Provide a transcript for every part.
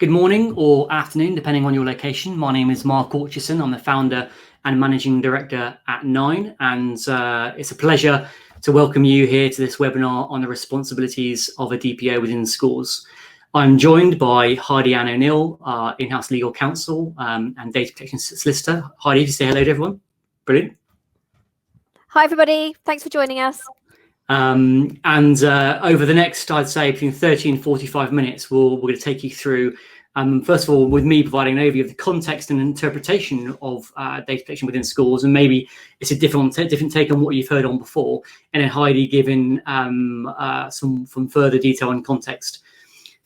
Good morning or afternoon, depending on your location. My name is Mark Orchison. I'm the founder and managing director at Nine, and it's a pleasure to welcome you here to this webinar on the responsibilities of a DPO within schools. I'm joined by Heidi-Anne O'Neill, our in-house legal counsel and Data Protection Solicitor. Heidi, just say hello to everyone. Brilliant. Hi, everybody. Thanks for joining us. Over the next, I'd say, between 30 and 45 minutes, we're going to take you through, first of all, with me providing an overview of the context and interpretation of data protection within schools, and maybe it's a different take on what you've heard on before, and then Heidi giving some further detail and context.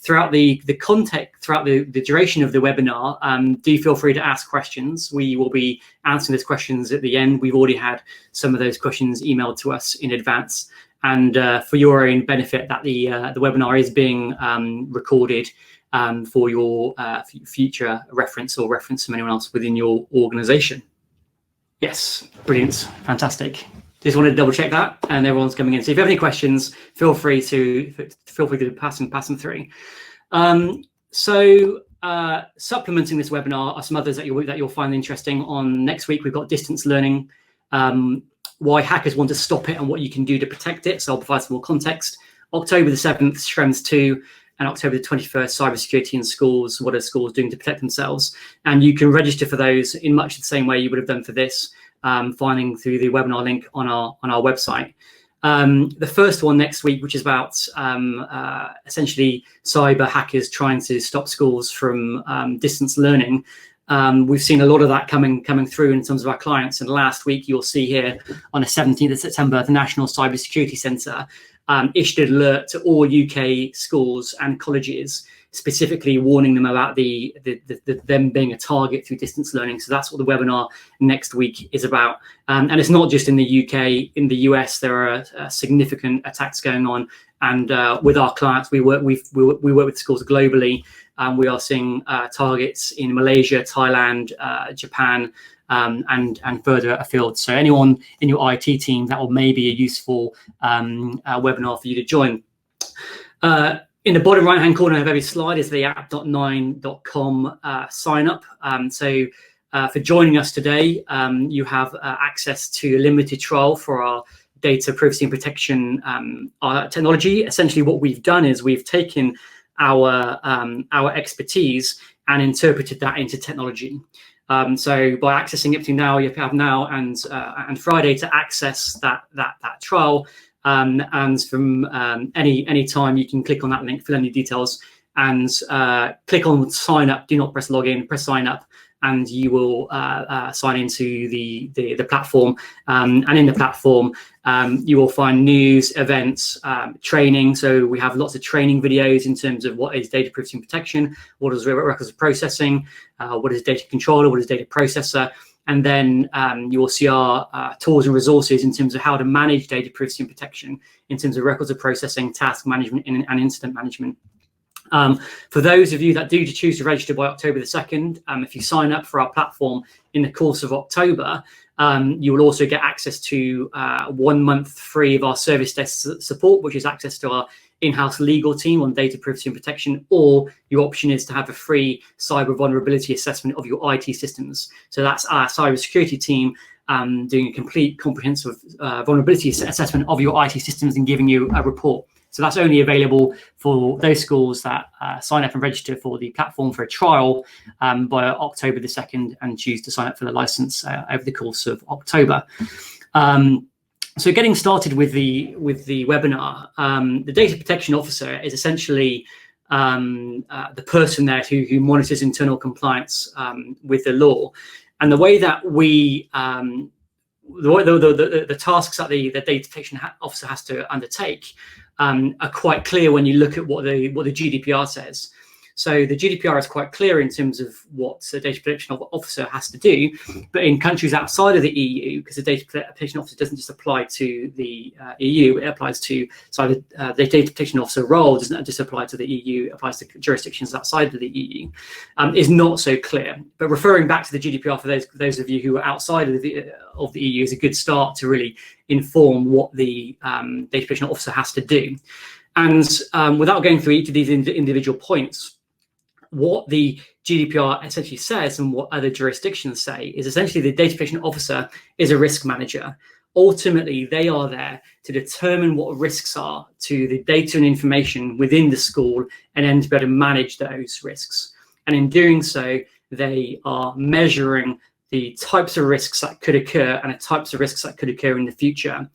Throughout the duration of the webinar, do feel free to ask questions. We will be answering those questions at the end. We've already had some of those questions emailed to us in advance. And for your own benefit, that the webinar is being recorded for your future reference or reference from anyone else within your organisation. Yes, brilliant, fantastic. Just wanted to double check that, and everyone's coming in. So if you have any questions, feel free to pass them through. Supplementing this webinar are some others that you'll find interesting. On next week, we've got distance learning. Why hackers want to stop it and what you can do to protect it. So I'll provide some more context. October the 7th, Schrems 2, and October the 21st, cybersecurity in schools. What are schools doing to protect themselves? And you can register for those in much the same way you would have done for this, finding through the webinar link on our website. The first one next week, which is about essentially cyber hackers trying to stop schools from distance learning. We've seen a lot of that coming through in terms of our clients. And last week, you'll see here on the 17th of September, the National Cybersecurity Centre issued an alert to all UK schools and colleges, specifically warning them about them being a target through distance learning. So that's what the webinar next week is about. And it's not just in the UK. In the US, there are significant attacks going on. And with our clients, we work with schools globally. We are seeing targets in Malaysia, Thailand, Japan, and further afield. So anyone in your IT team, that will maybe a useful webinar for you to join. In the bottom right-hand corner of every slide is the app.9.com sign up. For joining us today, you have access to a limited trial for our data privacy and protection technology. Essentially, what we've done is we've taken our expertise and interpreted that into technology. So by accessing it between now, you have now and Friday to access that trial. And from any time, you can click on that link, fill in your details, and click on sign up. Do not press login, press sign up, and you will sign into the platform. And in the platform, you will find news, events, training. So we have lots of training videos in terms of what is data privacy and protection, what is records processing, what is data controller, what is data processor. And then you will see our tools and resources in terms of how to manage data privacy and protection in terms of records of processing, task management, and incident management. For those of you that do choose to register by October the 2nd, if you sign up for our platform in the course of October, you will also get access to 1 month free of our service desk support, which is access to our in-house legal team on data privacy and protection, or your option is to have a free cyber vulnerability assessment of your IT systems. So that's our cybersecurity team doing a complete comprehensive vulnerability assessment of your IT systems and giving you a report. So that's only available for those schools that sign up and register for the platform for a trial by October the 2nd and choose to sign up for the license over the course of October. So getting started with the webinar, the data protection officer is essentially the person there who monitors internal compliance with the law. And the way that we the tasks that the data protection officer has to undertake are quite clear when you look at what the GDPR says. So the GDPR is quite clear in terms of what the data protection officer has to do, but in countries outside of the EU, because the data protection officer doesn't just apply to the EU, it applies to, the data protection officer role doesn't just apply to the EU, it applies to jurisdictions outside of the EU, is not so clear. But referring back to the GDPR for those of you who are outside of the EU is a good start to really inform what the data protection officer has to do. And without going through each of these individual points, what the GDPR essentially says and what other jurisdictions say is essentially the data protection officer is a risk manager. Ultimately, they are there to determine what risks are to the data and information within the school and then to be able to manage those risks. And in doing so, they are measuring the types of risks that could occur and the types of risks that could occur in the future,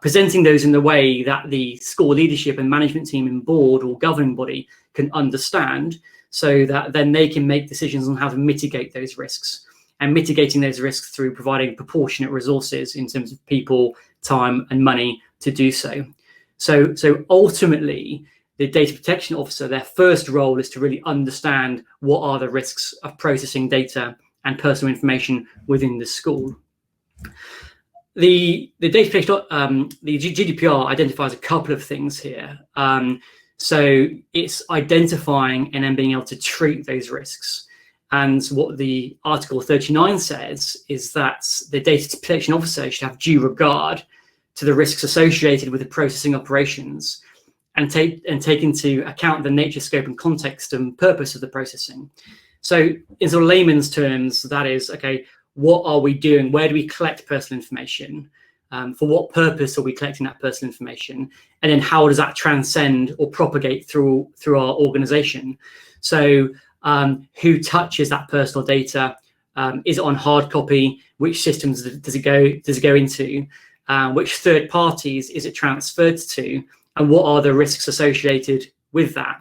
presenting those in the way that the school leadership and management team and board or governing body can understand, so that then they can make decisions on how to mitigate those risks, and mitigating those risks through providing proportionate resources in terms of people, time and money to do so. So ultimately, the data protection officer, their first role is to really understand what are the risks of processing data and personal information within the school. The data protection, the GDPR identifies a couple of things here. So it's identifying and then being able to treat those risks. And what the Article 39 says is that the data protection officer should have due regard to the risks associated with the processing operations and take into account the nature, scope and context and purpose of the processing. So in sort of layman's terms, that is, okay, what are we doing? Where do we collect personal information? For what purpose are we collecting that personal information? And then how does that transcend or propagate through our organization? So who touches that personal data? Is it on hard copy? Which systems does it go into? Which third parties is it transferred to? And what are the risks associated with that?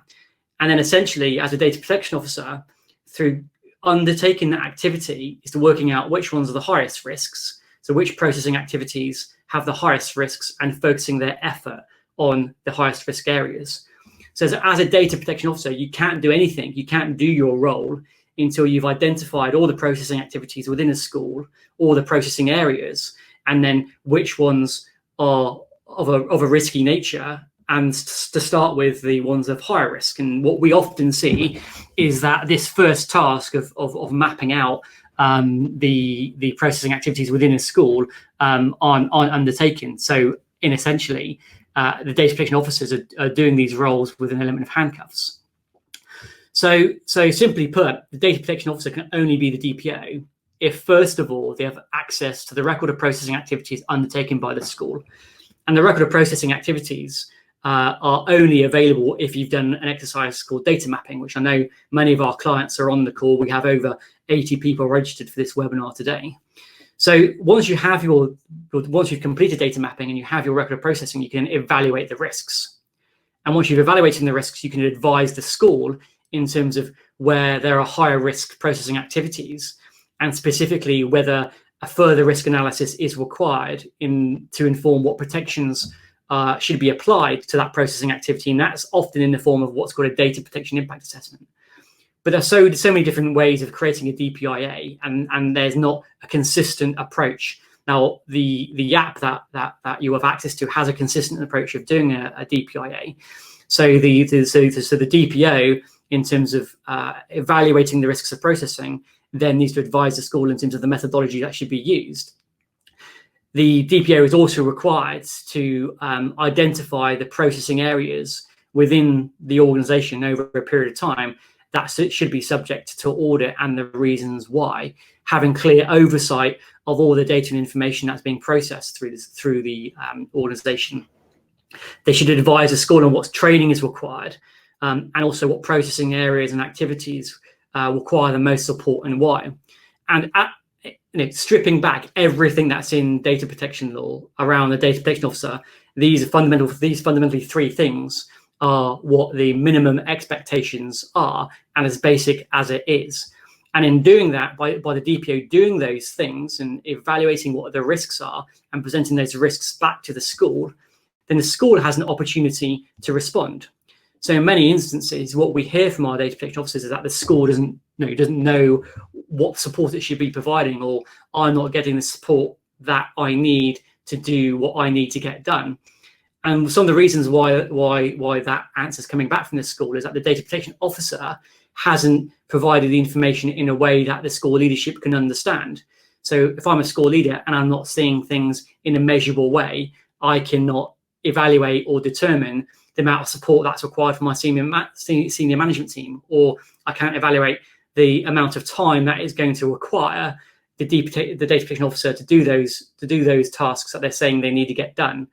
And then essentially, as a data protection officer, through undertaking that activity is to working out which ones are the highest risks. So which processing activities have the highest risks and focusing their effort on the highest risk areas. So as a data protection officer, you can't do anything. You can't do your role until you've identified all the processing activities within a school, all the processing areas, and then which ones are of a risky nature, and to start with the ones of higher risk. And what we often see is that this first task of mapping out the processing activities within a school aren't undertaken. So essentially, the data protection officers are doing these roles with an element of handcuffs. So simply put, the data protection officer can only be the DPO if, first of all, they have access to the record of processing activities undertaken by the school. And the record of processing activities are only available if you've done an exercise called data mapping, which I know many of our clients are on the call. We have over 80 people registered for this webinar today. So once you have once you've completed data mapping and you have your record of processing, you can evaluate the risks. And once you've evaluated the risks, you can advise the school in terms of where there are higher risk processing activities, and specifically whether a further risk analysis is required to inform what protections should be applied to that processing activity. And that's often in the form of what's called a data protection impact assessment. But there's so many different ways of creating a DPIA, and there's not a consistent approach. Now, the app that you have access to has a consistent approach of doing a DPIA. So the DPO, in terms of evaluating the risks of processing, then needs to advise the school in terms of the methodology that should be used. The DPO is also required to identify the processing areas within the organization over a period of time that should be subject to audit and the reasons why, having clear oversight of all the data and information that's being processed through the organization. They should advise the school on what training is required, and also what processing areas and activities require the most support and why. And stripping back everything that's in data protection law around the data protection officer, these fundamentally three things are what the minimum expectations are, and as basic as it is. And in doing that, by the DPO doing those things and evaluating what the risks are and presenting those risks back to the school, then the school has an opportunity to respond. So in many instances, what we hear from our data protection officers is that the school doesn't know what support it should be providing, or I'm not getting the support that I need to do what I need to get done. And some of the reasons why that answer is coming back from the school is that the data protection officer hasn't provided the information in a way that the school leadership can understand. So if I'm a school leader and I'm not seeing things in a measurable way, I cannot evaluate or determine the amount of support that's required for my senior management team, or I can't evaluate the amount of time that is going to require the data protection officer to do those tasks that they're saying they need to get done,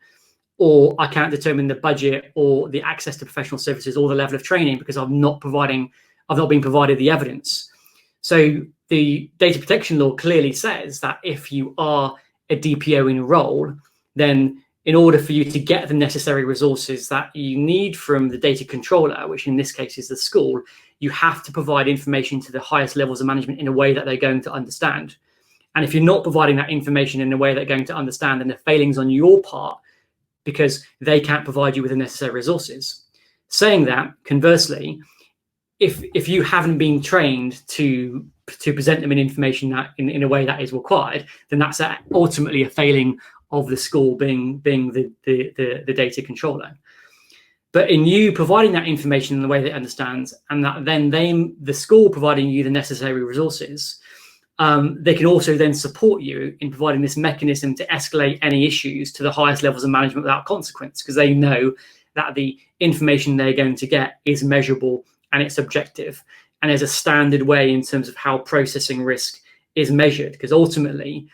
or I can't determine the budget or the access to professional services or the level of training because I've not been provided the evidence. So the data protection law clearly says that if you are a DPO in role, then in order for you to get the necessary resources that you need from the data controller, which in this case is the school, you have to provide information to the highest levels of management in a way that they're going to understand. And if you're not providing that information in a way they're going to understand, then the failings on your part because they can't provide you with the necessary resources. Saying that, conversely, if you haven't been trained to present them in information that in a way that is required, then that's ultimately a failing of the school being the data controller. But in you providing that information in the way that it understands, and that then the school providing you the necessary resources, they can also then support you in providing this mechanism to escalate any issues to the highest levels of management without consequence, because they know that the information they're going to get is measurable and it's objective. And there's a standard way in terms of how processing risk is measured, because ultimately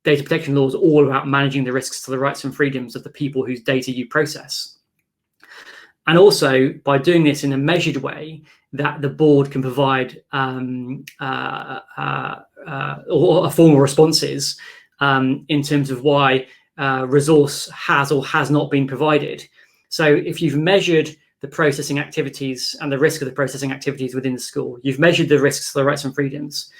data protection law is all about managing the risks to the rights and freedoms of the people whose data you process. And also by doing this in a measured way, that the board can provide or formal responses in terms of why resource has or has not been provided. So if you've measured the processing activities and the risk of the processing activities within the school, you've measured the risks to the rights and freedoms,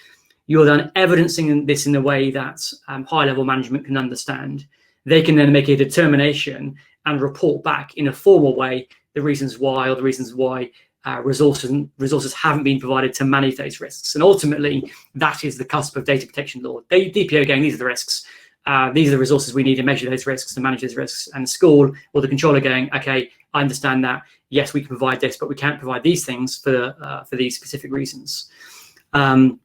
you're then evidencing this in a way that high-level management can understand. They can then make a determination and report back in a formal way the reasons why, or the reasons why resources haven't been provided to manage those risks. And ultimately, that is the cusp of data protection law. DPO going, these are the risks. These are the resources we need to measure those risks, to manage those risks. And the school or the controller going, okay, I understand that. Yes, we can provide this, but we can't provide these things for these specific reasons. I'm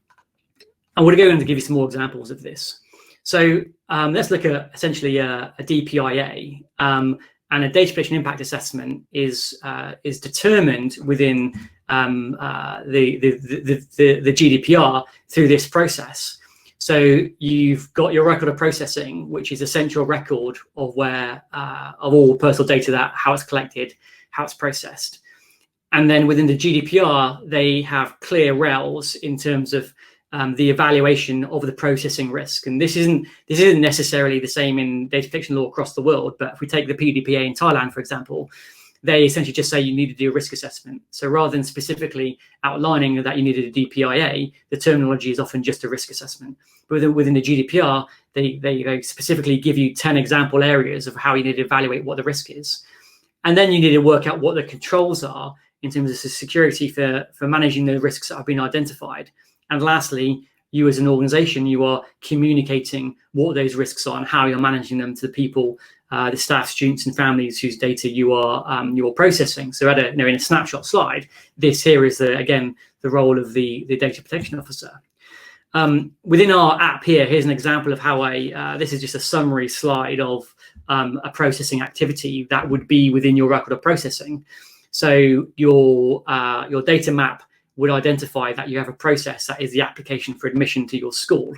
going to go in to give you some more examples of this. So let's look at essentially a DPIA. And a data protection impact assessment is determined within the GDPR through this process. So you've got your record of processing, which is a central record of where of all personal data, that how it's collected, how it's processed. And then within the GDPR, they have clear rails in terms of the evaluation of the processing risk. And this isn't necessarily the same in data protection law across the world, but if we take the PDPA in Thailand, for example, they essentially just say you need to do a risk assessment. So rather than specifically outlining that you needed a DPIA, the terminology is often just a risk assessment. But within the GDPR, they specifically give you 10 example areas of how you need to evaluate what the risk is. And then you need to work out what the controls are in terms of the security for managing the risks that have been identified. And lastly, you as an organization, you are communicating what those risks are and how you're managing them to the people, the staff, students, and families whose data you're processing. So in a snapshot slide, this here is again the role of the data protection officer. Within our app here's an example of how this is just a summary slide of a processing activity that would be within your record of processing. So your data map would identify that you have a process that is the application for admission to your school.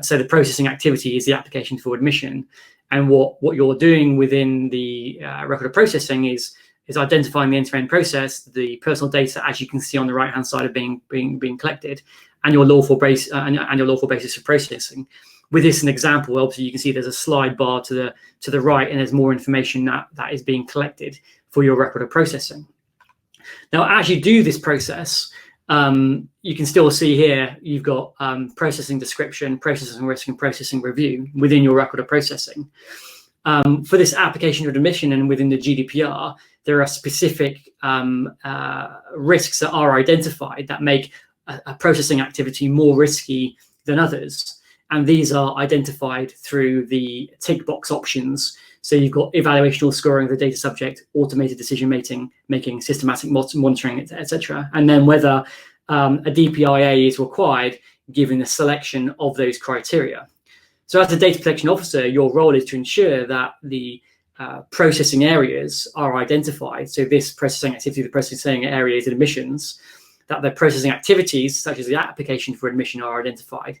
So the processing activity is the application for admission. And what you're doing within the record of processing is identifying the end-to-end process, the personal data, as you can see on the right-hand side, of being collected, and your lawful basis of processing. With this an example, obviously you can see there's a slide bar to the right, and there's more information that is being collected for your record of processing. Now, as you do this process, you can still see here you've got processing description, processing risk, and processing review within your record of processing. For this application of admission and within the GDPR, there are specific risks that are identified that make a processing activity more risky than others. And these are identified through the tick box options. So you've got evaluational scoring of the data subject, automated decision making, systematic monitoring, etc. And then whether a DPIA is required given the selection of those criteria. So as a data protection officer, your role is to ensure that the processing areas are identified, so this processing activity, the processing areas and admissions, that the processing activities, such as the application for admission, are identified.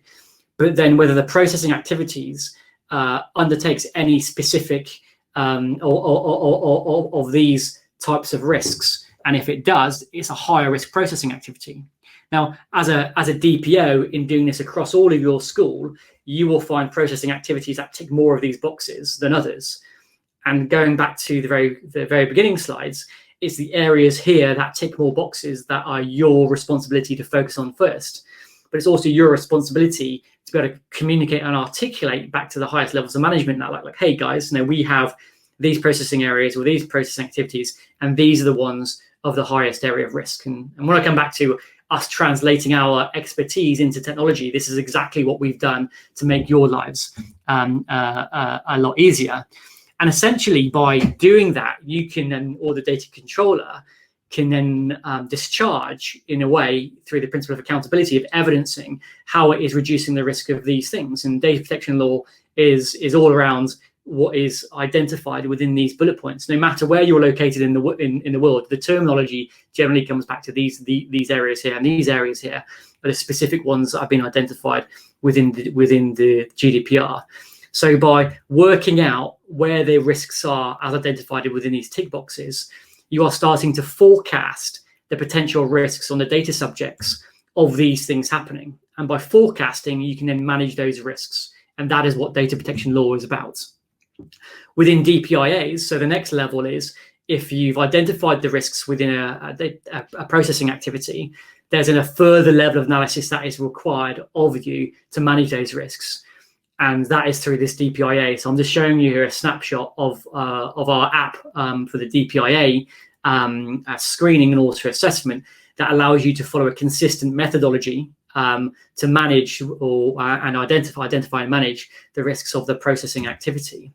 But then whether the processing activities undertakes any specific of these types of risks, and if it does, it's a higher risk processing activity. Now, as a DPO, in doing this across all of your school, you will find processing activities that tick more of these boxes than others. And going back to the very beginning slides, it's the areas here that tick more boxes that are your responsibility to focus on first. But it's also your responsibility to be able to communicate and articulate back to the highest levels of management now, like, hey guys, we have these processing areas or these processing activities, and these are the ones of the highest area of risk. And when I come back to us translating our expertise into technology, this is exactly what we've done to make your lives a lot easier. And essentially, by doing that, you can then, or the data controller can then discharge, in a way, through the principle of accountability, of evidencing how it is reducing the risk of these things. And data protection law is all around what is identified within these bullet points. No matter where you're located in the world, the terminology generally comes back to these areas here, and these areas here are the specific ones that have been identified within the GDPR. So by working out where the risks are as identified within these tick boxes, you are starting to forecast the potential risks on the data subjects of these things happening. And by forecasting, you can then manage those risks. And that is what data protection law is about. Within DPIAs, so the next level is, if you've identified the risks within a processing activity, there's a further level of analysis that is required of you to manage those risks. And that is through this DPIA. So I'm just showing you here a snapshot of our app for the DPIA screening and auto assessment that allows you to follow a consistent methodology to manage and identify and manage the risks of the processing activity.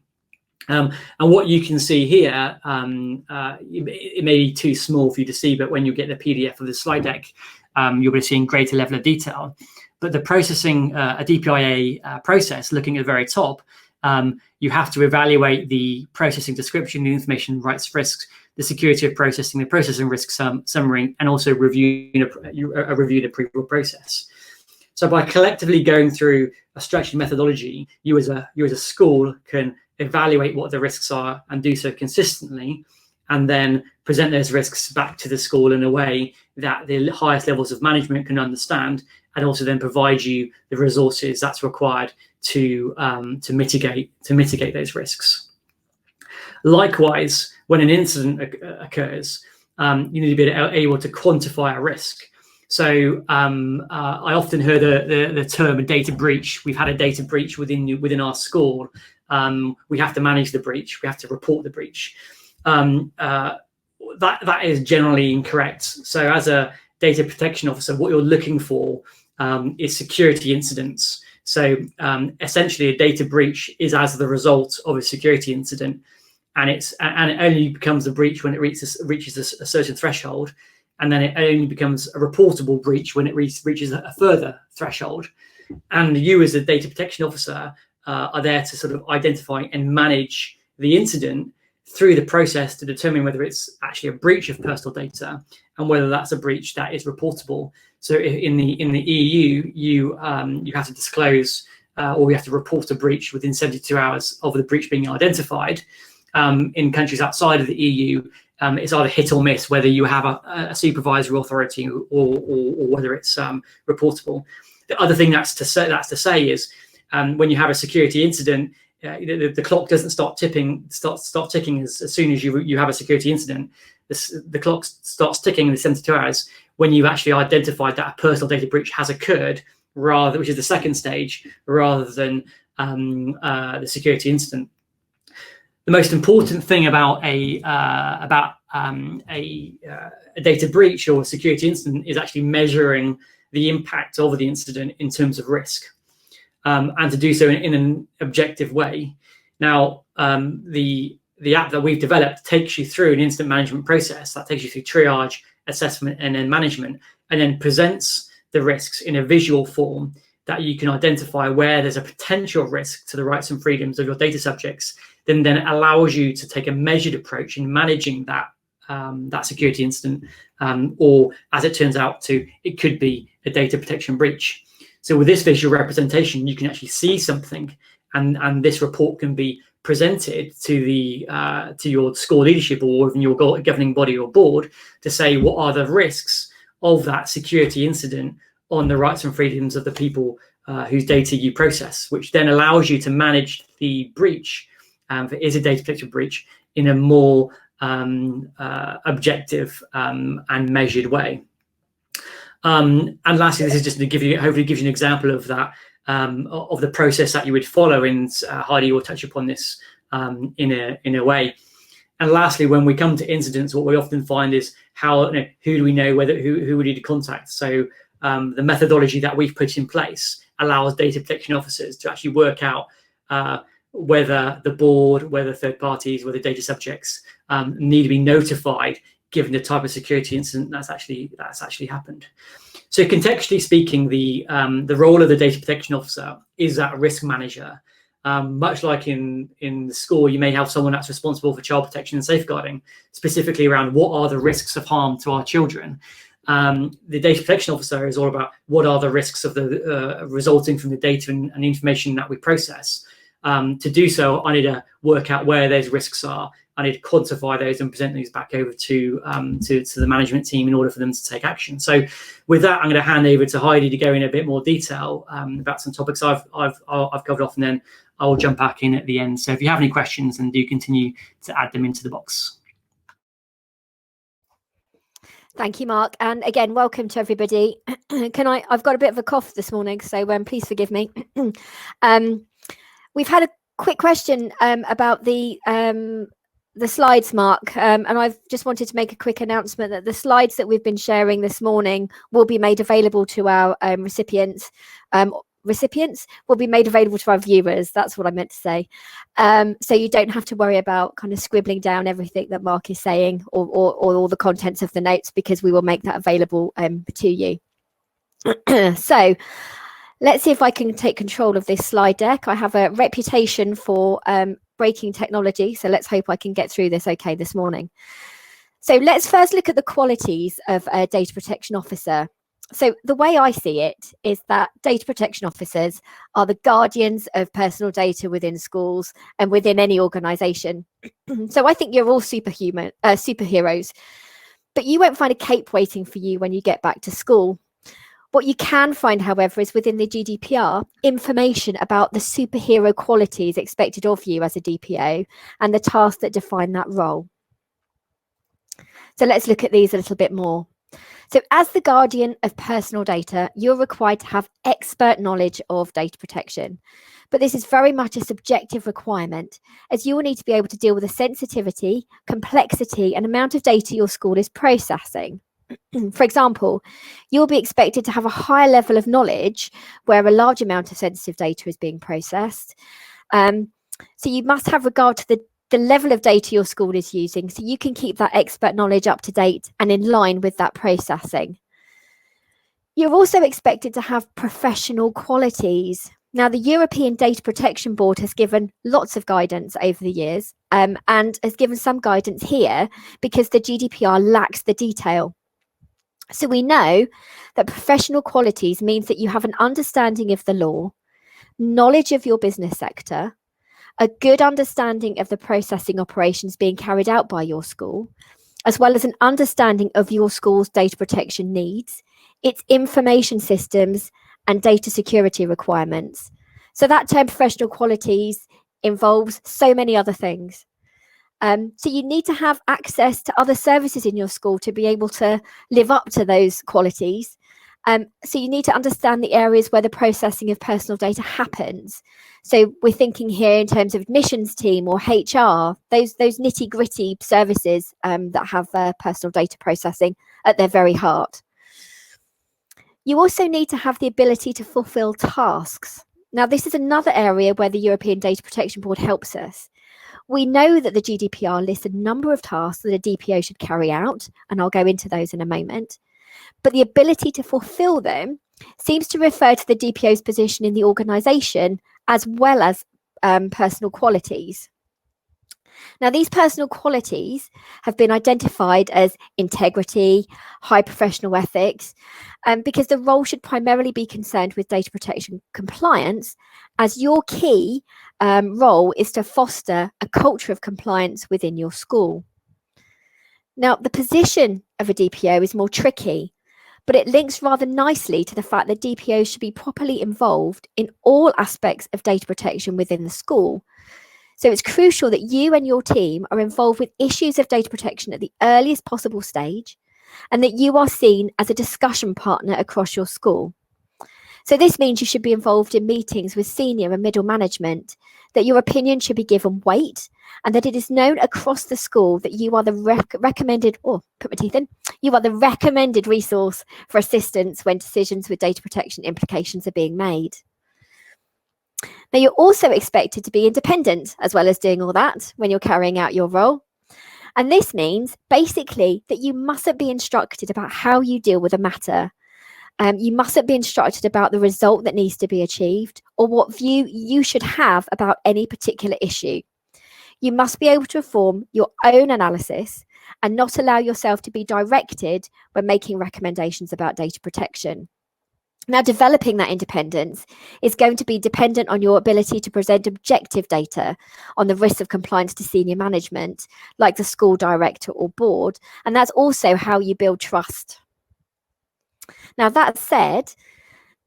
And what you can see here, it may be too small for you to see, but when you get the PDF of the slide deck, you'll be seeing greater level of detail. But the processing, a DPIA process, looking at the very top, you have to evaluate the processing description, the information rights risks, the security of processing, the processing risk summary, and also review the approval process. So by collectively going through a structured methodology, you as a school can evaluate what the risks are and do so consistently, and then present those risks back to the school in a way that the highest levels of management can understand, and also then provide you the resources that's required to mitigate those risks. Likewise, when an incident occurs, you need to be able to quantify a risk. So I often hear the term a data breach. We've had a data breach within our school. We have to manage the breach. We have to report the breach. That is generally incorrect. So as a data protection officer, what you're looking for is security incidents. So essentially, a data breach is as the result of a security incident, and it only becomes a breach when it reaches a certain threshold, and then it only becomes a reportable breach when it reaches a further threshold. And you, as a data protection officer, are there to sort of identify and manage the incident through the process to determine whether it's actually a breach of personal data and whether that's a breach that is reportable. So in the EU, you have to disclose or you have to report a breach within 72 hours of the breach being identified. In countries outside of the EU, it's either hit or miss whether you have a supervisory authority or whether it's reportable. The other thing that's to say is when you have a security incident, the clock doesn't start ticking as soon as you have a security incident. The clock starts ticking in the 72 hours when you've actually identified that a personal data breach has occurred, which is the second stage, rather than the security incident. The most important thing about a data breach or a security incident is actually measuring the impact of the incident in terms of risk, and to do so in an objective way. Now, the app that we've developed takes you through an incident management process that takes you through triage, assessment, and then management, and then presents the risks in a visual form that you can identify where there's a potential risk to the rights and freedoms of your data subjects, then it allows you to take a measured approach in managing that security incident, or as it turns out it could be a data protection breach. So with this visual representation, you can actually see something, and this report can be presented to your school leadership or even your governing body or board to say what are the risks of that security incident on the rights and freedoms of the people whose data you process, which then allows you to manage the breach, if it is a data protection breach, in a more objective and measured way. And lastly, this is just to hopefully gives you an example of that, of the process that you would follow. And Heidi will touch upon this in a way. And lastly, when we come to incidents, what we often find is who do we know, who we need to contact. So the methodology that we've put in place allows data protection officers to actually work out whether the board, whether third parties, whether data subjects need to be notified given the type of security incident that's actually happened. So contextually speaking, the role of the data protection officer is that risk manager. Much like in the school, you may have someone that's responsible for child protection and safeguarding, specifically around what are the risks of harm to our children. The data protection officer is all about what are the risks of the resulting from the data and information that we process. To do so, I need to work out where those risks are. I need to quantify those and present these back over to the management team in order for them to take action. So with that, I'm going to hand over to Heidi to go in a bit more detail about some topics I've covered off, and then I'll jump back in at the end. So if you have any questions, then do continue to add them into the box. Thank you, Mark. And again, welcome to everybody. I've got a bit of a cough this morning, so please forgive me. We've had a quick question about the slides, Mark, and I've just wanted to make a quick announcement that the slides that we've been sharing this morning will be made available to our recipients will be made available to our viewers. That's what I meant to say. So you don't have to worry about kind of scribbling down everything that Mark is saying or all the contents of the notes, because we will make that available to you. So let's see if I can take control of this slide deck. I have a reputation for breaking technology, so let's hope I can get through this okay this morning. So let's first look at the qualities of a data protection officer. So the way I see it is that data protection officers are the guardians of personal data within schools and within any organisation. So I think you're all superheroes, but you won't find a cape waiting for you when you get back to school. What you can find, however, is within the GDPR, information about the superhero qualities expected of you as a DPO and the tasks that define that role. So let's look at these a little bit more. So as the guardian of personal data, you're required to have expert knowledge of data protection. But this is very much a subjective requirement, as you will need to be able to deal with the sensitivity, complexity, and amount of data your school is processing. For example, you'll be expected to have a higher level of knowledge where a large amount of sensitive data is being processed. So you must have regard to the level of data your school is using, so you can keep that expert knowledge up to date and in line with that processing. You're also expected to have professional qualities. Now, the European Data Protection Board has given lots of guidance over the years and has given some guidance here because the GDPR lacks the detail. So we know that professional qualities means that you have an understanding of the law, knowledge of your business sector, a good understanding of the processing operations being carried out by your school, as well as an understanding of your school's data protection needs, its information systems, and data security requirements. So that term professional qualities involves so many other things. So you need to have access to other services in your school to be able to live up to those qualities. So you need to understand the areas where the processing of personal data happens. So we're thinking here in terms of admissions team or HR, those nitty-gritty services that have personal data processing at their very heart. You also need to have the ability to fulfill tasks. Now, this is another area where the European Data Protection Board helps us. We know that the GDPR lists a number of tasks that a DPO should carry out, and I'll go into those in a moment. But the ability to fulfill them seems to refer to the DPO's position in the organisation as well as personal qualities. Now, these personal qualities have been identified as integrity, high professional ethics, because the role should primarily be concerned with data protection compliance, as your key role is to foster a culture of compliance within your school. Now, the position of a DPO is more tricky, but it links rather nicely to the fact that DPOs should be properly involved in all aspects of data protection within the school. So it's crucial that you and your team are involved with issues of data protection at the earliest possible stage, and that you are seen as a discussion partner across your school. So this means you should be involved in meetings with senior and middle management, that your opinion should be given weight, and that it is known across the school that you are the recommended resource for assistance when decisions with data protection implications are being made. Now, you're also expected to be independent as well as doing all that when you're carrying out your role. And this means basically that you mustn't be instructed about how you deal with a matter. You mustn't be instructed about the result that needs to be achieved or what view you should have about any particular issue. You must be able to form your own analysis and not allow yourself to be directed when making recommendations about data protection. Now, developing that independence is going to be dependent on your ability to present objective data on the risks of compliance to senior management, like the school director or board, and that's also how you build trust. Now, that said,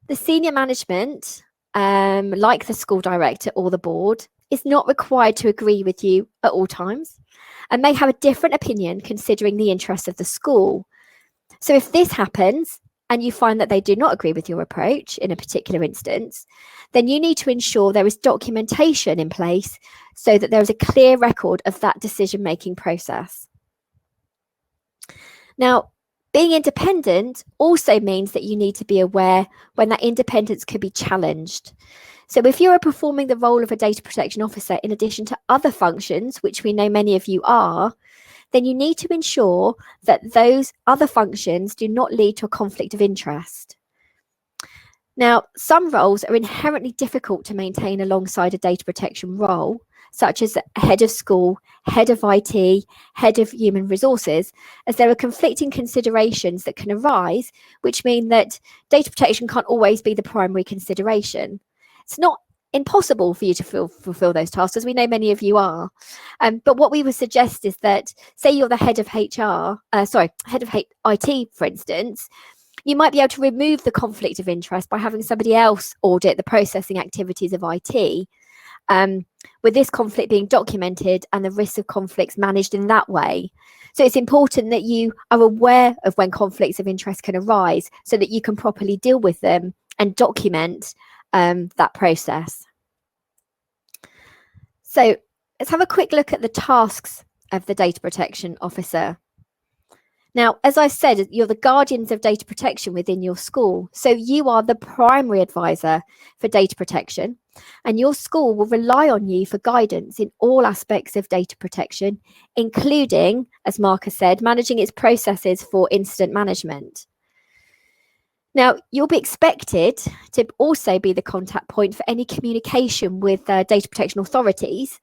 the senior management, like the school director or the board, is not required to agree with you at all times and may have a different opinion considering the interests of the school. So if this happens, and you find that they do not agree with your approach in a particular instance, then you need to ensure there is documentation in place so that there is a clear record of that decision-making process. Now, being independent also means that you need to be aware when that independence could be challenged. So if you are performing the role of a data protection officer in addition to other functions, which we know many of you are, then you need to ensure that those other functions do not lead to a conflict of interest. Now, some roles are inherently difficult to maintain alongside a data protection role, such as head of school, head of IT, head of human resources, as there are conflicting considerations that can arise, which mean that data protection can't always be the primary consideration. It's not impossible for you to fulfill those tasks, as we know many of you are. But what we would suggest is that, say you're the head of head of IT, for instance, you might be able to remove the conflict of interest by having somebody else audit the processing activities of IT, with this conflict being documented and the risk of conflicts managed in that way. So it's important that you are aware of when conflicts of interest can arise so that you can properly deal with them and document that process. So let's have a quick look at the tasks of the data protection officer. Now, as I said, you're the guardians of data protection within your school. So you are the primary advisor for data protection, and your school will rely on you for guidance in all aspects of data protection, including, as Mark has said, managing its processes for incident management. Now, you'll be expected to also be the contact point for any communication with data protection authorities,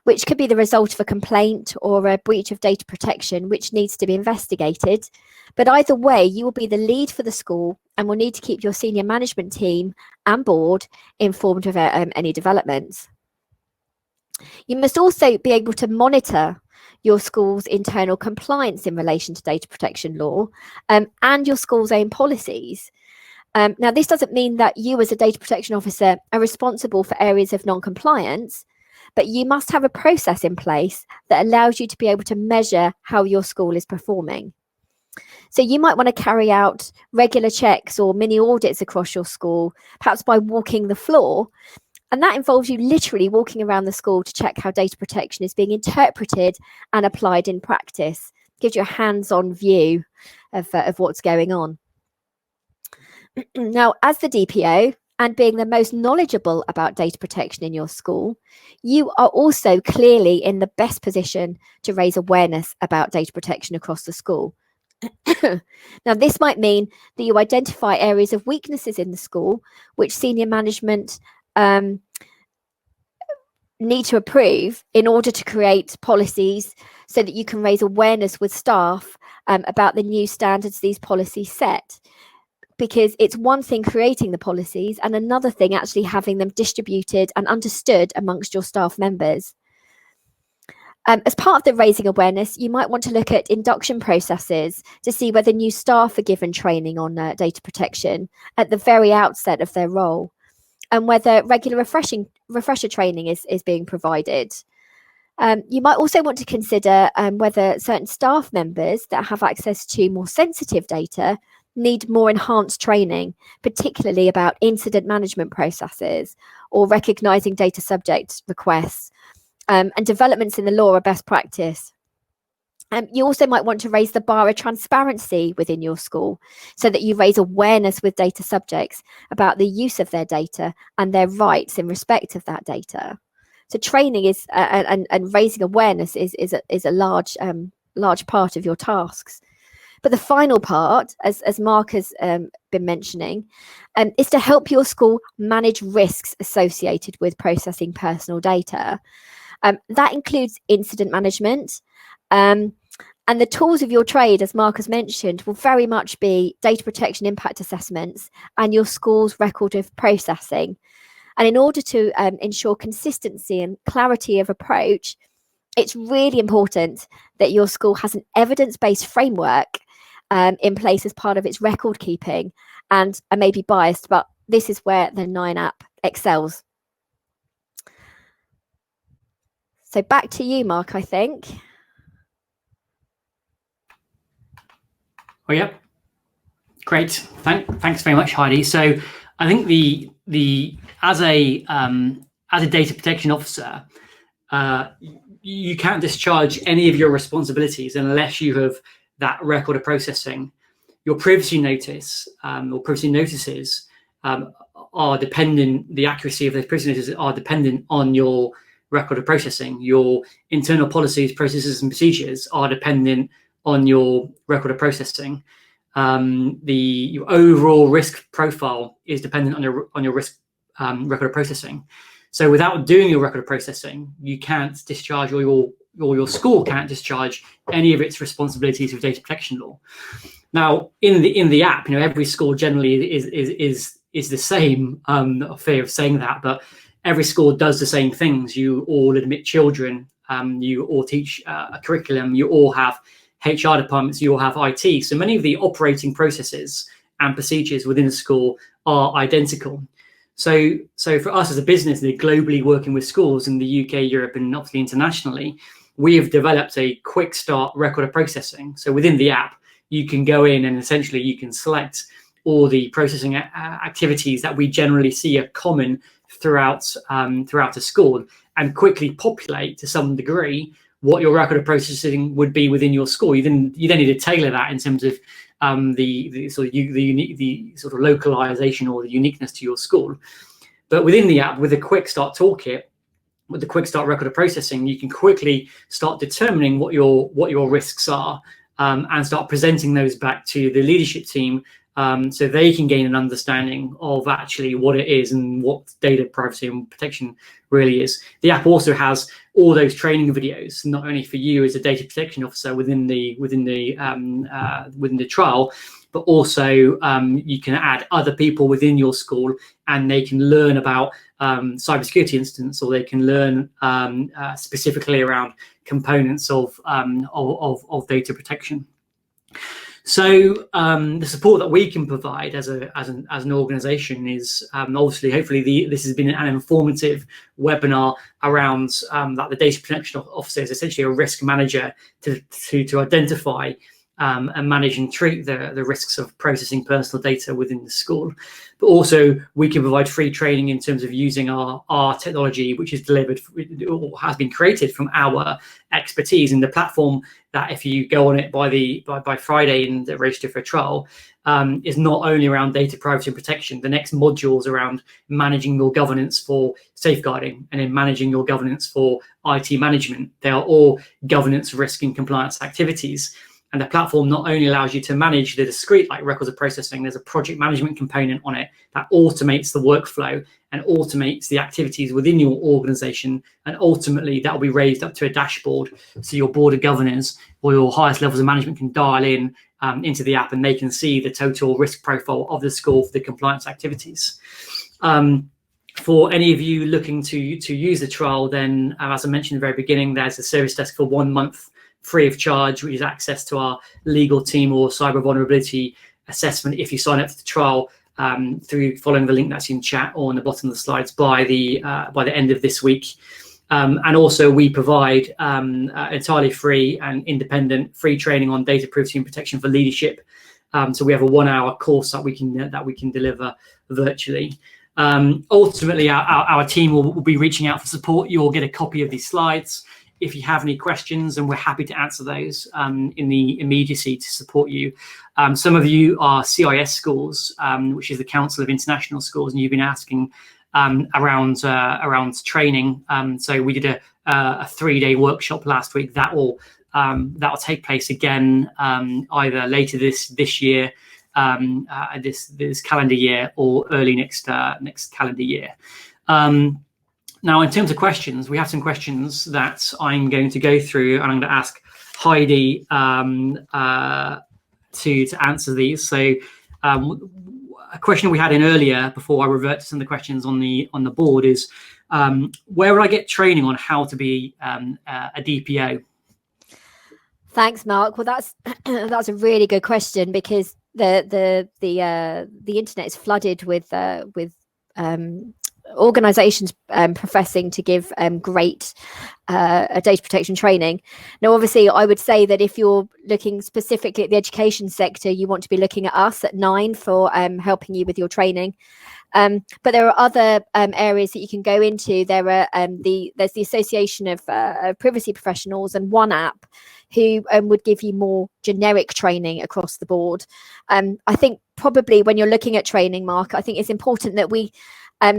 which could be the result of a complaint or a breach of data protection, which needs to be investigated. But either way, you will be the lead for the school and will need to keep your senior management team and board informed of any developments. You must also be able to monitor your school's internal compliance in relation to data protection law and your school's own policies. Now, this doesn't mean that you as a data protection officer are responsible for areas of non-compliance, but you must have a process in place that allows you to be able to measure how your school is performing. So you might want to carry out regular checks or mini audits across your school, perhaps by walking the floor. And that involves you literally walking around the school to check how data protection is being interpreted and applied in practice. Gives you a hands-on view of what's going on. Now, as the DPO, and being the most knowledgeable about data protection in your school, you are also clearly in the best position to raise awareness about data protection across the school. Now, this might mean that you identify areas of weaknesses in the school, which senior management need to approve in order to create policies so that you can raise awareness with staff about the new standards these policies set. Because it's one thing creating the policies and another thing actually having them distributed and understood amongst your staff members. As part of the raising awareness, you might want to look at induction processes to see whether new staff are given training on data protection at the very outset of their role, and whether regular refresher training is being provided. You might also want to consider whether certain staff members that have access to more sensitive data need more enhanced training, particularly about incident management processes or recognising data subject requests, and developments in the law are best practice. You also might want to raise the bar of transparency within your school so that you raise awareness with data subjects about the use of their data and their rights in respect of that data. So training is and raising awareness is a large part of your tasks. But the final part, as Mark has been mentioning, is to help your school manage risks associated with processing personal data. That includes incident management, and the tools of your trade, as Mark has mentioned, will very much be data protection impact assessments and your school's record of processing. And in order to ensure consistency and clarity of approach, it's really important that your school has an evidence-based framework in place as part of its record keeping. And I may be biased, but this is where the 9 app excels. So back to you, Mark, I think. Oh, yeah. Great. Thanks very much, Heidi. So I think as a data protection officer, you can't discharge any of your responsibilities unless you have that record of processing. Your privacy notice or privacy notices are dependent. The accuracy of those privacy notices are dependent on your record of processing. Your internal policies, processes, and procedures are dependent on your record of processing. Your overall risk profile is dependent on your risk record of processing. So without doing your record of processing, you can't discharge, or your school can't discharge any of its responsibilities of data protection law. Now, in the app, every school generally is the same. Not fear of saying that, but every school does the same things. You all admit children. You all teach a curriculum. You all have HR departments. You all have IT. So many of the operating processes and procedures within a school are identical. So for us as a business, they're globally working with schools in the UK, Europe, and obviously internationally, we have developed a quick start record of processing. So within the app, you can go in and essentially you can select all the processing activities that we generally see are common throughout a school, and quickly populate to some degree what your record of processing would be within your school. You then need to tailor that in terms of the sort of localization or the uniqueness to your school. But within the app, with the quick start toolkit, with the quick start record of processing, you can quickly start determining what your risks are, and start presenting those back to the leadership team, so they can gain an understanding of actually what it is and what data privacy and protection really is. The app also has all those training videos, not only for you as a data protection officer within the trial, but also you can add other people within your school, and they can learn about cybersecurity incidents, or they can learn specifically around components of data protection. So the support that we can provide as an organisation is obviously, hopefully, this has been an informative webinar around that the data protection officer is essentially a risk manager to identify and manage and treat the risks of processing personal data within the school. But also we can provide free training in terms of using our technology, which is delivered or has been created from our expertise in the platform, that if you go on it by Friday and register for a trial, is not only around data privacy and protection. The next module is around managing your governance for safeguarding, and then managing your governance for IT management. They are all governance, risk, and compliance activities. And the platform not only allows you to manage the discrete like records of processing, there's a project management component on it that automates the workflow and automates the activities within your organization. And ultimately that will be raised up to a dashboard. So your board of governors or your highest levels of management can dial in into the app, and they can see the total risk profile of the school for the compliance activities. For any of you looking to use the trial, then as I mentioned at the very beginning, there's a service desk for 1 month free of charge, which is access to our legal team or cyber vulnerability assessment if you sign up for the trial through following the link that's in chat or on the bottom of the slides by the end of this week. And also we provide entirely free and independent free training on data privacy and protection for leadership. So we have a 1-hour course that we can deliver virtually. Ultimately, our team will be reaching out for support. You'll get a copy of these slides if you have any questions, and we're happy to answer those in the immediacy to support you. Some of you are CIS schools, which is the Council of International Schools, and you've been asking around training. So we did a 3-day workshop last week that will take place again either later this year, this calendar year, or early next calendar year. Now, in terms of questions, we have some questions that I'm going to go through, and I'm going to ask Heidi to answer these. So a question we had in earlier before I revert to some of the questions on the board is where would I get training on how to be a DPO? Thanks, Mark. Well, that's a really good question, because the internet is flooded with organizations professing to give great data protection training. Now, obviously, I would say that if you're looking specifically at the education sector, you want to be looking at us at 9 for helping you with your training. But there are other areas that you can go into. There's the Association of Privacy Professionals and One App, who would give you more generic training across the board. I think probably when you're looking at training, Mark, I think it's important that we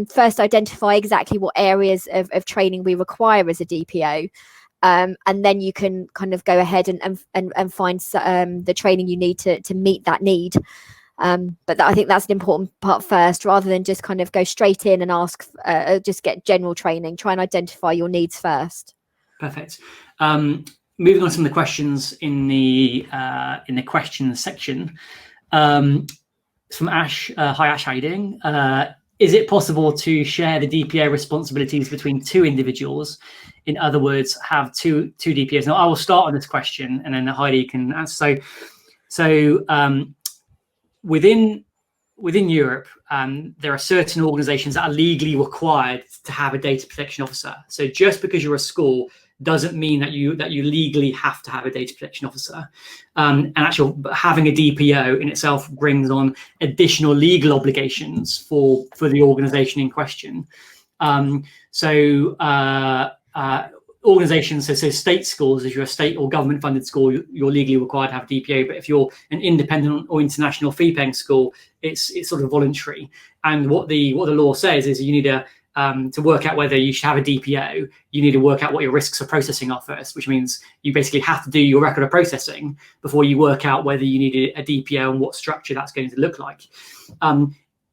first identify exactly what areas of training we require as a DPO. And then you can kind of go ahead and find the training you need to meet that need. But I think that's an important part first, rather than just kind of go straight in and ask, just get general training. Try and identify your needs first. Perfect. Moving on to some of the questions in the questions section. It's from Ash. Hi Ash, how are you doing? Is it possible to share the DPO responsibilities between 2 individuals? In other words, have two DPOs. Now, I will start on this question, and then Heidi can answer. So within Europe, there are certain organizations that are legally required to have a data protection officer. So just because you're a school doesn't mean that you legally have to have a data protection officer. And actually having a DPO in itself brings on additional legal obligations for the organization in question. Organizations, so state schools, if you're a state or government funded school, you're legally required to have a DPO. But if you're an independent or international fee paying school, it's sort of voluntary. And what the law says is you need to work out whether you should have a DPO, you need to work out what your risks of processing are first, which means you basically have to do your record of processing before you work out whether you need a DPO and what structure that's going to look like.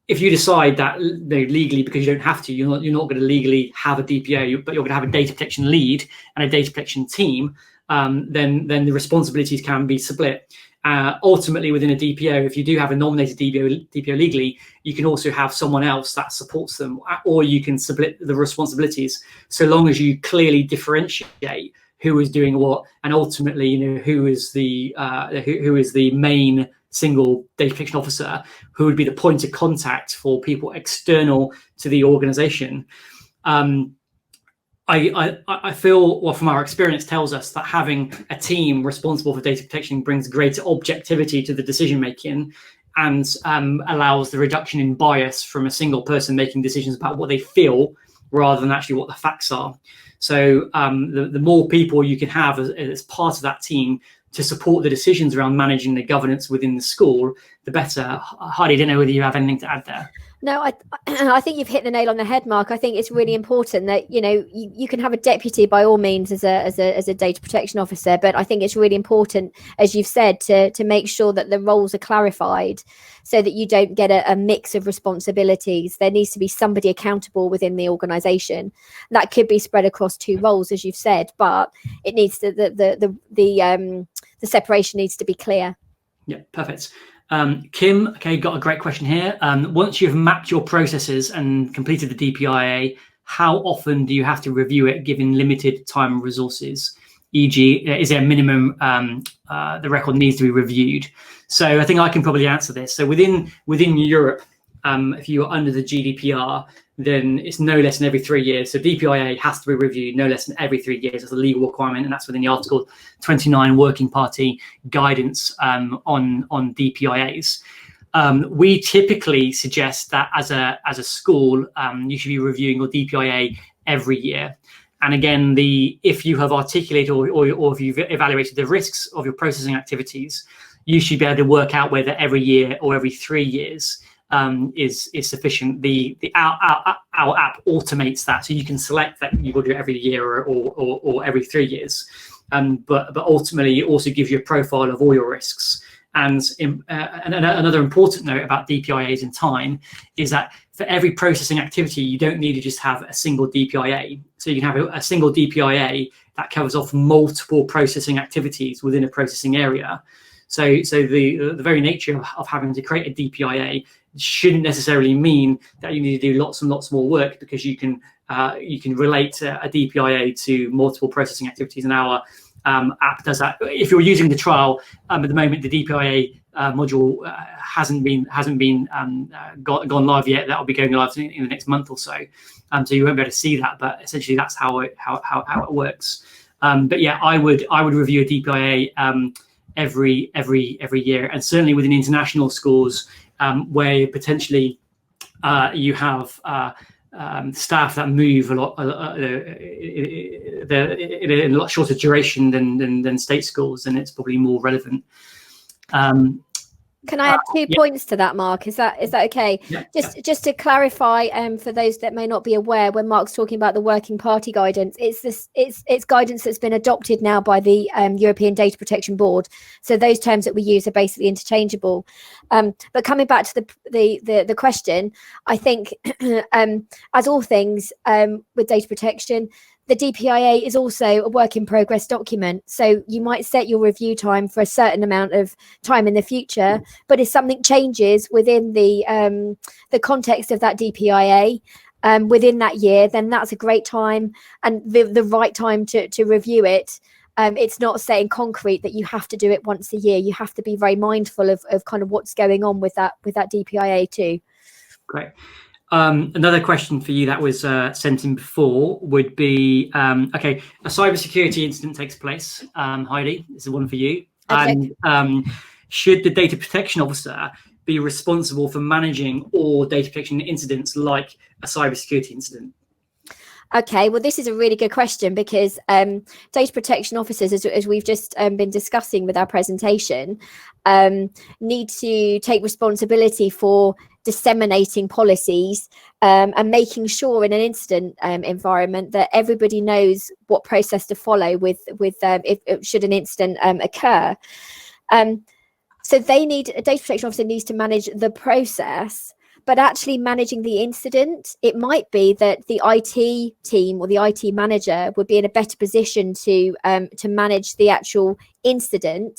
If you decide that legally, because you don't have to, you're not going to legally have a DPO, but you're going to have a data protection lead and a data protection team, then the responsibilities can be split. Ultimately, within a DPO, if you do have a nominated DPO legally, you can also have someone else that supports them, or you can split the responsibilities, so long as you clearly differentiate who is doing what, and ultimately, who is the main single data protection officer, who would be the point of contact for people external to the organization. I feel, well, from our experience tells us that having a team responsible for data protection brings greater objectivity to the decision making, and allows the reduction in bias from a single person making decisions about what they feel rather than actually what the facts are. So the more people you can have as part of that team to support the decisions around managing the governance within the school, the better. Heidi, I don't know whether you have anything to add there. No, I think you've hit the nail on the head, Mark. I think it's really important that, you know, you can have a deputy by all means as a data protection officer, but I think it's really important, as you've said, to make sure that the roles are clarified so that you don't get a mix of responsibilities. There needs to be somebody accountable within the organisation. That could be spread across 2 roles, as you've said, but it needs to the separation needs to be clear. Yeah, perfect. Kim, okay, got a great question here. Once you've mapped your processes and completed the DPIA, how often do you have to review it given limited time and resources? E.g., is there a minimum the record needs to be reviewed? So I think I can probably answer this. So within Europe, if you are under the GDPR, then it's no less than every 3 years. So DPIA has to be reviewed no less than every 3 years as a legal requirement, and that's within the Article 29 Working Party guidance on DPIAs. We typically suggest that as a school, you should be reviewing your DPIA every year. And again, if you have articulated or if you've evaluated the risks of your processing activities, you should be able to work out whether every year or every 3 years is sufficient. Our app automates that, so you can select that you will do it every year or every 3 years. But ultimately, it also gives you a profile of all your risks. And another important note about DPIAs in time is that for every processing activity, you don't need to just have a single DPIA. So you can have a single DPIA that covers off multiple processing activities within a processing area. So the very nature of having to create a DPIA shouldn't necessarily mean that you need to do lots and lots more work, because you can relate a DPIA to multiple processing activities, and our app does that. If you're using the trial at the moment, the DPIA module hasn't been gone live yet. That will be going live in the next month or so. So you won't be able to see that, but essentially that's how it works. But yeah, I would review a DPIA every year, and certainly within international schools where potentially you have staff that move a lot in a lot shorter duration than state schools, and it's probably more relevant. Can I add 2 points to that, Mark? Is that okay? Yeah, just to clarify, for those that may not be aware, when Mark's talking about the working party guidance, it's guidance that's been adopted now by the European Data Protection Board. So those terms that we use are basically interchangeable. But coming back to the question, I think as all things with data protection, the DPIA is also a work in progress document. So you might set your review time for a certain amount of time in the future, but if something changes within the context of that DPIA within that year, then that's a great time and the right time to review it. It's not set in concrete that you have to do it once a year. You have to be very mindful of kind of what's going on with that DPIA too. Great. Another question for you that was sent in before would be, okay, a cybersecurity incident takes place. Heidi, this is one for you. Okay. And should the data protection officer be responsible for managing all data protection incidents like a cybersecurity incident? Okay, well, this is a really good question, because data protection officers, as we've just been discussing with our presentation, need to take responsibility for disseminating policies and making sure in an incident environment that everybody knows what process to follow with if should an incident occur. So a data protection officer needs to manage the process, but actually managing the incident, it might be that the IT team or the IT manager would be in a better position to manage the actual incident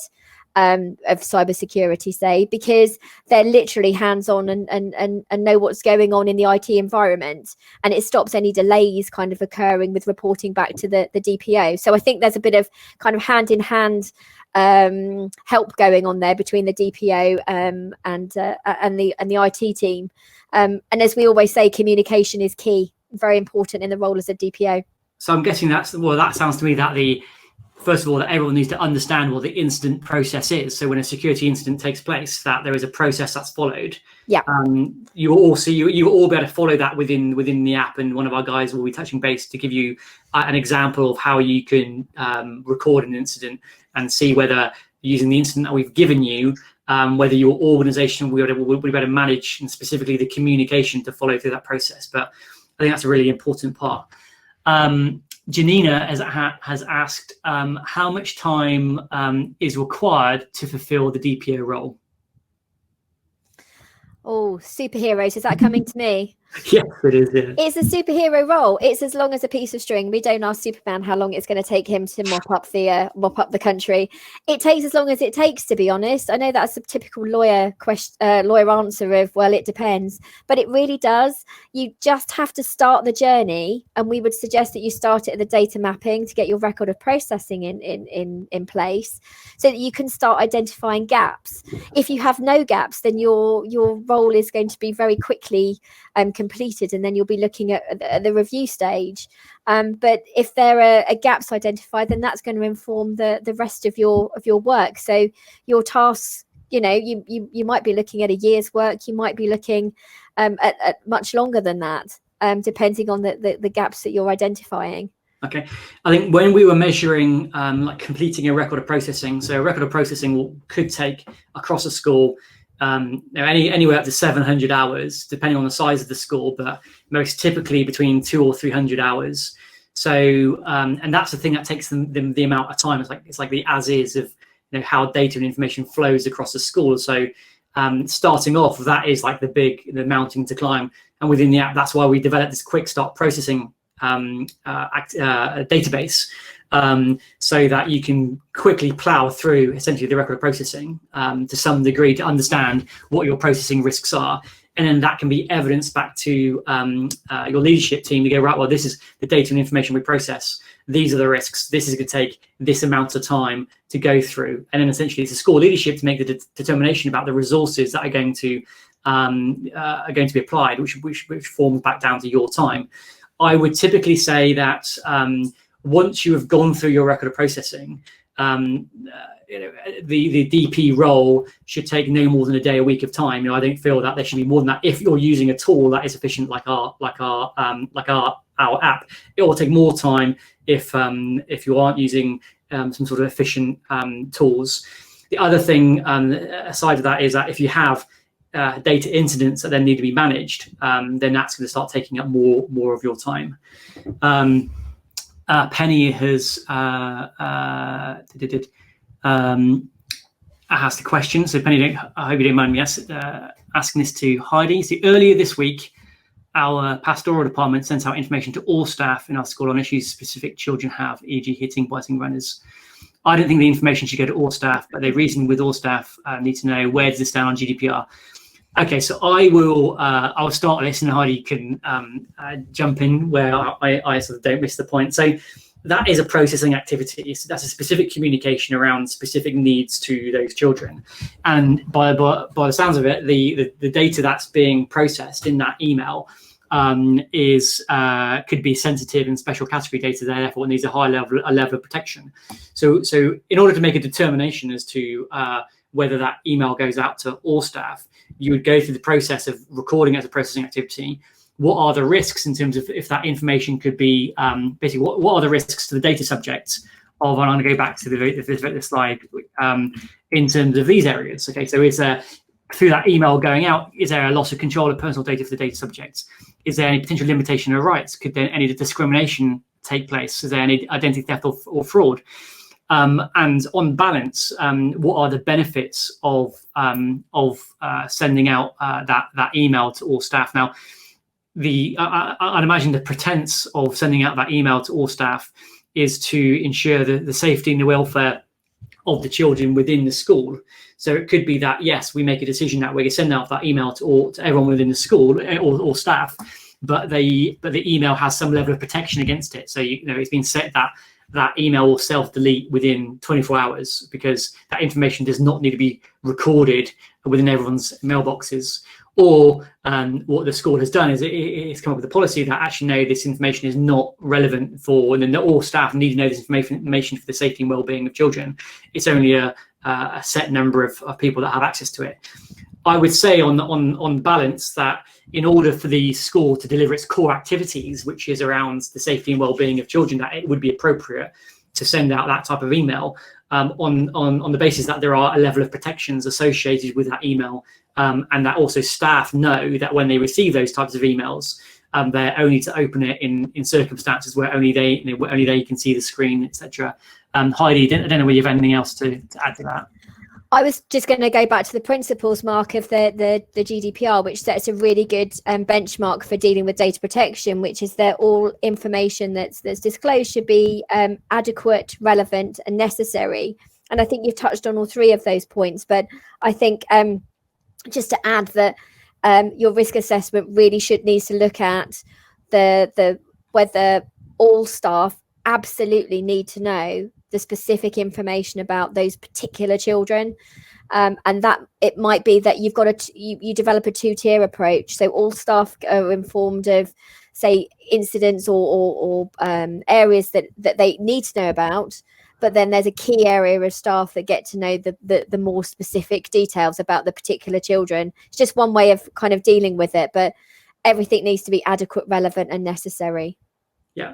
of cybersecurity, say, because they're literally hands-on and know what's going on in the IT environment, and it stops any delays kind of occurring with reporting back to the DPO. So I think there's a bit of kind of hand-in-hand help going on there between the DPO and the IT team. And as we always say, communication is key, very important in the role as a DPO. So I'm guessing that sounds to me that first of all, that everyone needs to understand what the incident process is. So when a security incident takes place, that there is a process that's followed. Yeah. You will all be able to follow that within the app, and one of our guys will be touching base to give you an example of how you can record an incident and see whether using the incident that we've given you whether your organisation will be able to manage, and specifically the communication to follow through that process. But I think that's a really important part. Janina has asked how much time is required to fulfil the DPO role. Oh, superheroes, is that coming to me? Yes, it is. Yeah. It's a superhero role. It's as long as a piece of string. We don't ask Superman how long it's going to take him to mop up the country. It takes as long as it takes, to be honest. I know that's a typical lawyer answer of, well, it depends, but it really does. You just have to start the journey, and we would suggest that you start it at the data mapping to get your record of processing in place, so that you can start identifying gaps. If you have no gaps, then your role is going to be very quickly completed, and then you'll be looking at the review stage. But if there are gaps identified, then that's going to inform the rest of your work. So your tasks, you might be looking at a year's work, you might be looking at much longer than that, depending on the gaps that you're identifying. Okay, I think when we were measuring like completing a record of processing, so a record of processing could take across a school anywhere up to 700 hours, depending on the size of the school, but most typically between 200 or 300 hours. So, and that's the thing that takes the amount of time. It's like the as is of how data and information flows across the school. So, starting off, that is like the mountain to climb. And within the app, that's why we developed this quick start processing database, so that you can quickly plow through essentially the record of processing to some degree to understand what your processing risks are. And then that can be evidenced back to your leadership team to go, right, well, this is the data and information we process. These are the risks. This is going to take this amount of time to go through. And then essentially it's a school leadership to make the determination about the resources that are going to be applied, which forms back down to your time. I would typically say that once you have gone through your record of processing, the DP role should take no more than a day, a week of time. I don't feel that there should be more than that. If you're using a tool that is efficient, like our app, it will take more time if you aren't using some sort of efficient tools. The other thing aside of that is that if you have data incidents that then need to be managed, then that's going to start taking up more of your time. Penny has asked the question. So Penny, I hope you don't mind me asking this to Heidi. So earlier this week, our pastoral department sent out information to all staff in our school on issues specific children have, e.g. hitting, biting runners. I don't think the information should go to all staff, but they reasoned with all staff need to know, where does this stand on GDPR? Okay, so I'll start this, and Heidi can jump in where I sort of don't miss the point. So that is a processing activity. So that's a specific communication around specific needs to those children. And by the sounds of it, the data that's being processed in that email could be sensitive and special category data, therefore it needs a level of protection. So in order to make a determination as to whether that email goes out to all staff, you would go through the process of recording as a processing activity. What are the risks in terms of if that information could be basically what are the risks to the data subjects of, and I'm going to go back to the slide in terms of these areas. Okay, so is there, through that email going out, is there a loss of control of personal data for the data subjects? Is there any potential limitation of rights? Could there any discrimination take place? Is there any identity theft or fraud? And on balance, what are the benefits of sending out that email to all staff? Now, I'd imagine the pretense of sending out that email to all staff is to ensure the safety and the welfare of the children within the school. So it could be that, yes, we make a decision that we're going to send out that email to everyone within the school or staff, but the email has some level of protection against it. So it's been set that email will self-delete within 24 hours because that information does not need to be recorded within everyone's mailboxes. Or what the school has done is it's come up with a policy that actually, no, this information is not relevant for, and then all staff need to know this information for the safety and well-being of children. It's only a set number of people that have access to it. I would say on balance that in order for the school to deliver its core activities, which is around the safety and well-being of children, that it would be appropriate to send out that type of email. on the basis that there are a level of protections associated with that email, and that also staff know that when they receive those types of emails, they're only to open it in circumstances where only they can see the screen, etc. Heidi, I don't know whether you have anything else to add to that. I was just going to go back to the principles, Mark, of the GDPR, which sets a really good benchmark for dealing with data protection, which is that all information that's disclosed should be adequate, relevant, and necessary. And I think you've touched on all three of those points. But I think just to add that your risk assessment really needs to look at the whether all staff absolutely need to know the specific information about those particular children, and that it might be that you've got you develop a two-tier approach, so all staff are informed of, say, incidents or areas that they need to know about, but then there's a key area of staff that get to know the more specific details about the particular children. It's just one way of kind of dealing with it, but everything needs to be adequate, relevant, and necessary. Yeah.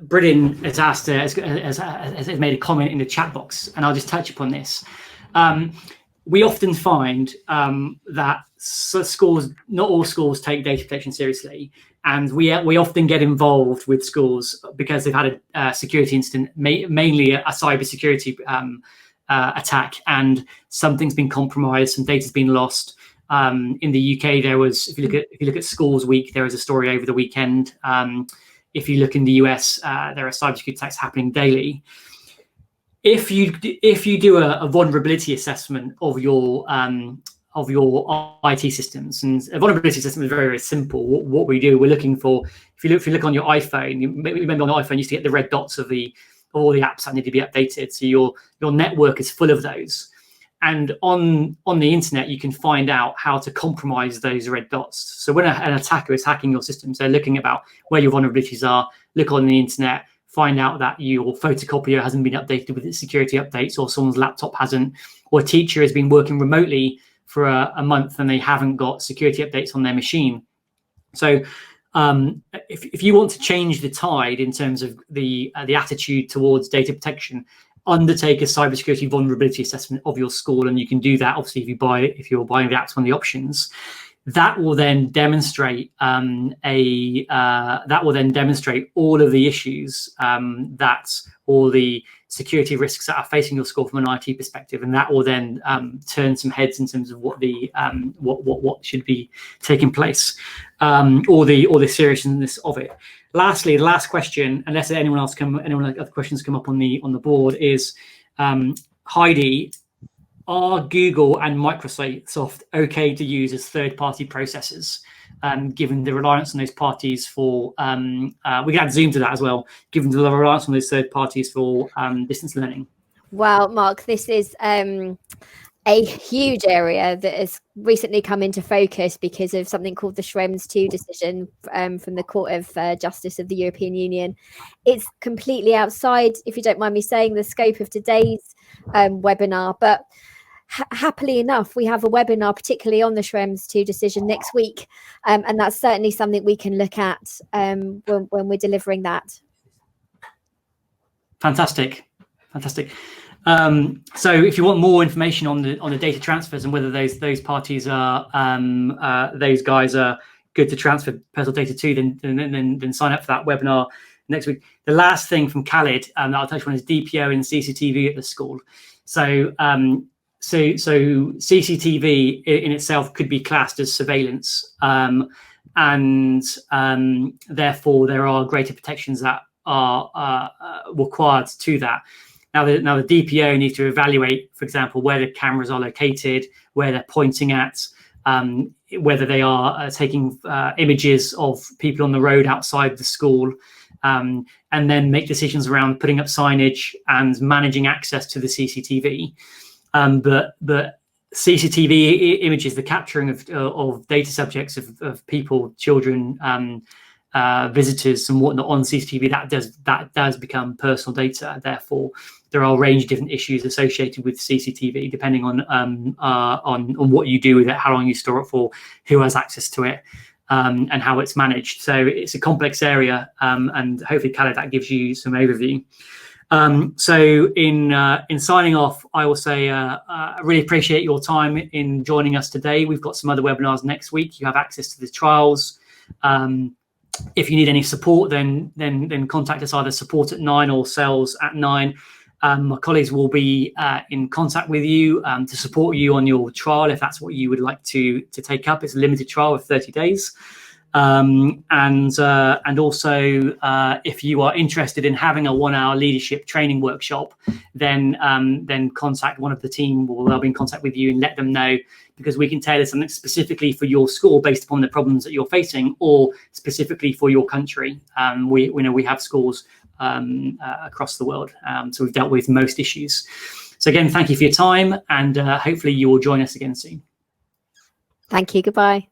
Bridin has asked, has made a comment in the chat box, and I'll just touch upon this. We often find that schools, not all schools, take data protection seriously, and we often get involved with schools because they've had a security incident, mainly a cybersecurity attack, and something's been compromised, some data's been lost. In the UK, there was, if you look at Schools Week, there was a story over the weekend. If you look in the US, there are cybersecurity attacks happening daily. If you do a vulnerability assessment of your IT systems, and a vulnerability assessment is very, very simple. What we do, we're looking for, if you look on your iPhone, you remember on the iPhone you used to get the red dots of all the apps that need to be updated. So your network is full of those. And on the internet, you can find out how to compromise those red dots. So when an attacker is hacking your systems, they're looking about where your vulnerabilities are, look on the internet, find out that your photocopier hasn't been updated with its security updates, or someone's laptop hasn't, or a teacher has been working remotely for a month and they haven't got security updates on their machine. So if you want to change the tide in terms of the attitude towards data protection, undertake a cybersecurity vulnerability assessment of your school, and you can do that obviously if you're buying the apps on the options. That will then demonstrate all of the issues all the security risks that are facing your school from an IT perspective, and that will then turn some heads in terms of what should be taking place, or the seriousness of it. Lastly, the last question, unless any other questions come up on the board, is Heidi, are Google and Microsoft okay to use as third-party processors, given the reliance on those parties for, we can add Zoom to that as well, given the reliance on those third parties for distance learning? Well, Mark, this is a huge area that has recently come into focus because of something called the Schrems II decision from the Court of Justice of the European Union. It's completely outside, if you don't mind me saying, the scope of today's webinar, but happily enough, we have a webinar particularly on the Schrems II decision next week, and that's certainly something we can look at when we're delivering that. Fantastic. So if you want more information on the data transfers and whether those parties are those guys are good to transfer personal data to, then sign up for that webinar next week. The last thing from Khalid that I'll touch on is Dpo and Cctv at the school. So CCTV in itself could be classed as surveillance, and therefore there are greater protections that are required to that. Now the DPO needs to evaluate, for example, where the cameras are located, where they're pointing at, whether they are taking images of people on the road outside the school, and then make decisions around putting up signage and managing access to the CCTV. But CCTV images, the capturing of data subjects of people, children, visitors and whatnot on CCTV, that does become personal data. Therefore, there are a range of different issues associated with CCTV, depending on what you do with it, how long you store it for, who has access to it, and how it's managed. So it's a complex area, and hopefully, Khaled, that gives you some overview. So in signing off, I will say I really appreciate your time in joining us today. We've got some other webinars next week. You have access to the trials. If you need any support, then contact us, either support@9 or sales@9. My colleagues will be in contact with you to support you on your trial if that's what you would like to take up. It's a limited trial of 30 days. And also if you are interested in having a 1-hour leadership training workshop, then contact one of the team, or they'll be in contact with you, and let them know, because we can tailor something specifically for your school based upon the problems that you're facing, or specifically for your country. We know we have schools across the world, so we've dealt with most issues. So again, thank you for your time, and hopefully you will join us again soon. Thank you. Goodbye.